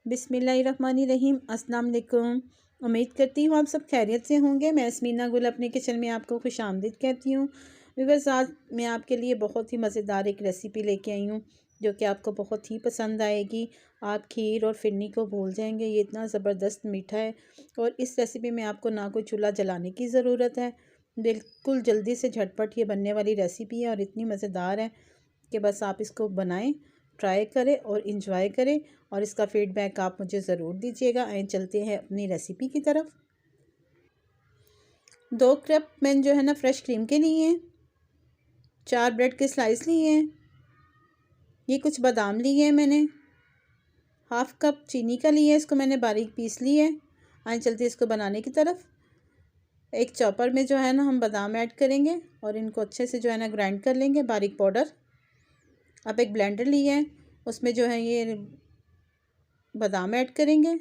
बिस्मिल्लाहिर्रहमानिर्रहीम। अस्सलाम वालेकुम। उम्मीद करती हूँ आप सब खैरियत से होंगे। मैं स्मीना गुल अपने किचन में आपको खुश आमदीद कहती हूँ। व्यूअर्स, आज मैं आपके लिए बहुत ही मज़ेदार एक रेसिपी लेके आई हूँ जो कि आपको बहुत ही पसंद आएगी। आप खीर और फिरनी को भूल जाएंगे, ये इतना ज़बरदस्त मीठा है। और इस रेसिपी में आपको ना कोई चूल्हा जलाने की ज़रूरत है, बिल्कुल जल्दी से झटपट ये बनने वाली रेसिपी है और इतनी मज़ेदार है कि बस आप इसको बनाएं, ट्राई करें और इन्जॉय करें और इसका फीडबैक आप मुझे ज़रूर दीजिएगा। आइए चलते हैं अपनी रेसिपी की तरफ। 2 कप मैंने जो है ना फ्रेश क्रीम के लिए हैं, 4 ब्रेड के स्लाइस लिए हैं, ये कुछ बादाम लिए हैं मैंने, हाफ़ कप चीनी का लिया है, इसको मैंने बारीक पीस लिया है। आइए चलते हैं इसको बनाने की तरफ। एक चॉपर में जो है ना हम बादाम ऐड करेंगे और इनको अच्छे से जो है ना ग्राइंड कर लेंगे बारीक पाउडर। अब एक ब्लेंडर लिया है, उसमें जो है ये बादाम ऐड करेंगे,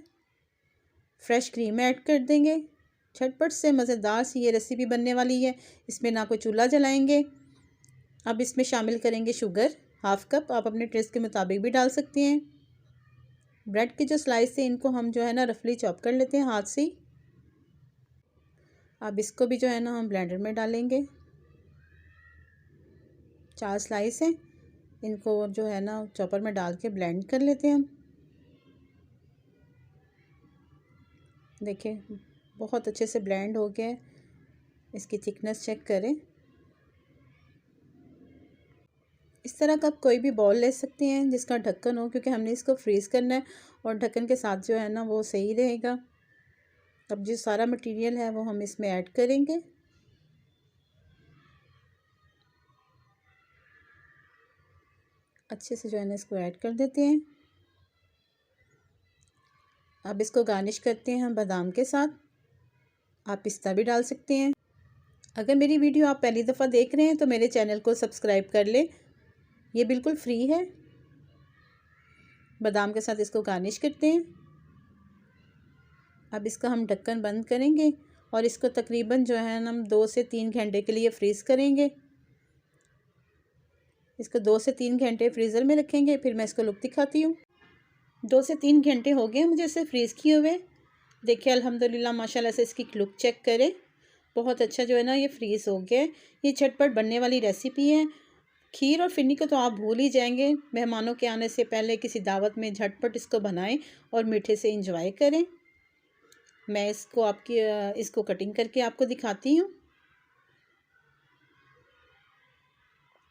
फ्रेश क्रीम ऐड कर देंगे। झटपट से मज़ेदार सी ये रेसिपी बनने वाली है। इसमें ना कोई चूल्हा जलाएंगे। अब इसमें शामिल करेंगे शुगर, हाफ़ कप। आप अपने टेस्ट के मुताबिक भी डाल सकते हैं। ब्रेड के जो स्लाइस है इनको हम जो है ना रफली चॉप कर लेते हैं हाथ से ही। अब इसको भी जो है ना हम ब्लेंडर में डालेंगे। 4 स्लाइस हैं, इनको जो है ना चॉपर में डाल के ब्लेंड कर लेते हैं हम। देखिए बहुत अच्छे से ब्लेंड हो गया है। इसकी थिकनेस चेक करें। इस तरह का आप कोई भी बॉल ले सकते हैं जिसका ढक्कन हो, क्योंकि हमने इसको फ्रीज़ करना है और ढक्कन के साथ जो है ना वो सही रहेगा। अब जो सारा मटेरियल है वो हम इसमें ऐड करेंगे। अच्छे से जो है ना इसको ऐड कर देते हैं। अब इसको गार्निश करते हैं हम बादाम के साथ। आप पिस्ता भी डाल सकते हैं। अगर मेरी वीडियो आप पहली दफ़ा देख रहे हैं तो मेरे चैनल को सब्सक्राइब कर लें, ये बिल्कुल फ्री है। बादाम के साथ इसको गार्निश करते हैं। अब इसका हम ढक्कन बंद करेंगे और इसको तकरीबन जो है ना हम 2 से 3 घंटे के लिए फ्रीज़ करेंगे। इसको 2 से 3 घंटे फ्रीज़र में रखेंगे। फिर मैं इसको लुक दिखाती हूँ। 2 से 3 घंटे हो गए मुझे इसे फ्रीज़ किए हुए। देखिए अल्हम्दुलिल्लाह माशाल्लाह से इसकी लुक चेक करें, बहुत अच्छा जो है ना ये फ्रीज़ हो गया है। ये झटपट बनने वाली रेसिपी है। खीर और फिरनी को तो आप भूल ही जाएंगे। मेहमानों के आने से पहले किसी दावत में झटपट इसको बनाएं और मीठे से इंजॉय करें। मैं इसको कटिंग करके आपको दिखाती हूँ।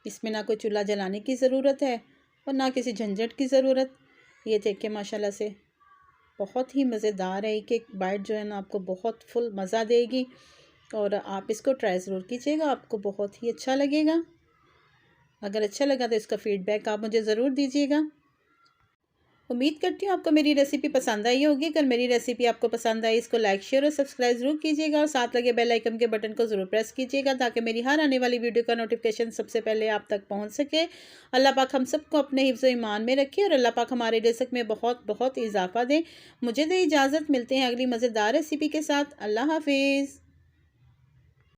इसमें ना कोई चूल्हा जलाने की ज़रूरत है और ना किसी झंझट की ज़रूरत। ये देखिए माशाल्लाह से बहुत ही मज़ेदार है। एक एक बाइट जो है ना आपको बहुत फुल मज़ा देगी और आप इसको ट्राई ज़रूर कीजिएगा, आपको बहुत ही अच्छा लगेगा। अगर अच्छा लगा तो इसका फ़ीडबैक आप मुझे ज़रूर दीजिएगा। उम्मीद करती हूँ आपको मेरी रेसिपी पसंद आई होगी। अगर मेरी रेसिपी आपको पसंद आई, इसको लाइक शेयर और सब्सक्राइब ज़रूर कीजिएगा और साथ लगे बेल आइकन के बटन को ज़रूर प्रेस कीजिएगा ताकि मेरी हर आने वाली वीडियो का नोटिफिकेशन सबसे पहले आप तक पहुँच सके। अल्लाह पाक हम सबको अपने हिफ्ज़ ईमान में रखे और अल्लाह पाक हमारे रिज़्क़ में बहुत बहुत इजाफ़ा दें। मुझे दे इजाज़त, मिलते हैं अगली मज़ेदार रेसिपी के साथ। अल्लाह हाफिज़।